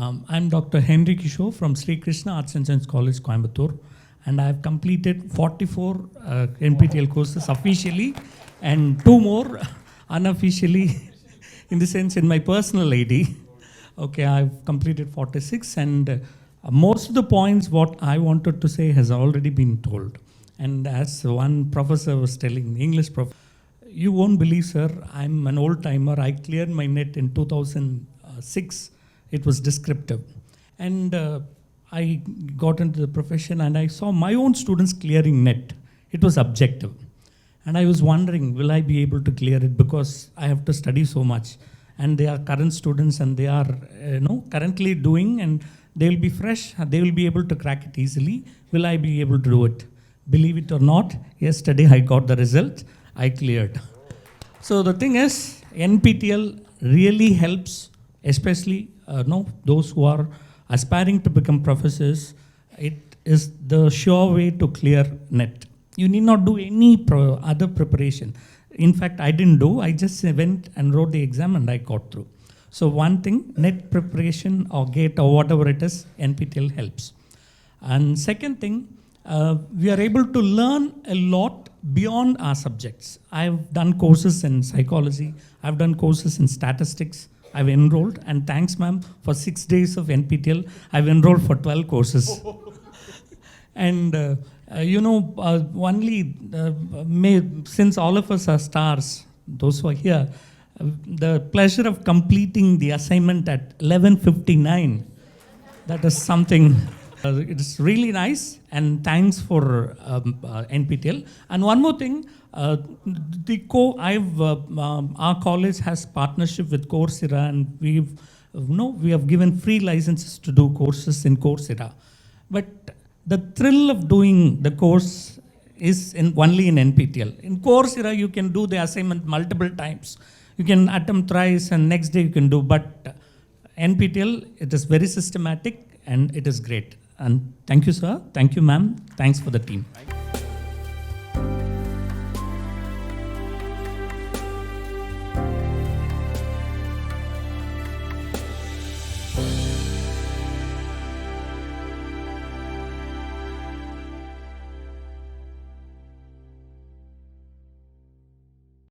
I'm Dr. Henry Kishore from Sri Krishna Arts and Science College, Coimbatore, and I have completed 44 NPTEL courses officially and 2 more unofficially, in the sense in my personal ID. Okay, I've completed 46, and most of the points what I wanted to say has already been told. And as one professor was telling, English professor, you won't believe, sir, I'm an old timer. I cleared my net in 2006. It was descriptive. And I got into the profession and I saw my own students clearing net. It was objective. And I was wondering, will I be able to clear it, because I have to study so much. And they are current students and they are currently doing, and they will be fresh, they will be able to crack it easily. Will I be able to do it? Believe it or not, yesterday I got the result, I cleared. So the thing is, NPTEL really helps, especially those who are aspiring to become professors. It is the sure way to clear net. You need not do any other preparation. In fact, I didn't do, I just went and wrote the exam and I got through. So one thing, net preparation or GATE or whatever it is, NPTEL helps. And second thing, we are able to learn a lot beyond our subjects. I've done courses in psychology, I've done courses in statistics, I've enrolled, and thanks ma'am, for 6 days of NPTEL, I've enrolled for 12 courses. And since all of us are stars, those who are here, the pleasure of completing the assignment at 11:59, that is something. It's really nice, and thanks for NPTEL. And one more thing, our college has partnership with Coursera, and we have given free licenses to do courses in Coursera. But the thrill of doing the course is only in NPTEL. In Coursera, you can do the assignment multiple times. You can attempt thrice, and next day you can do. But NPTEL, it is very systematic, and it is great. And thank you, sir. Thank you, ma'am. Thanks for the team.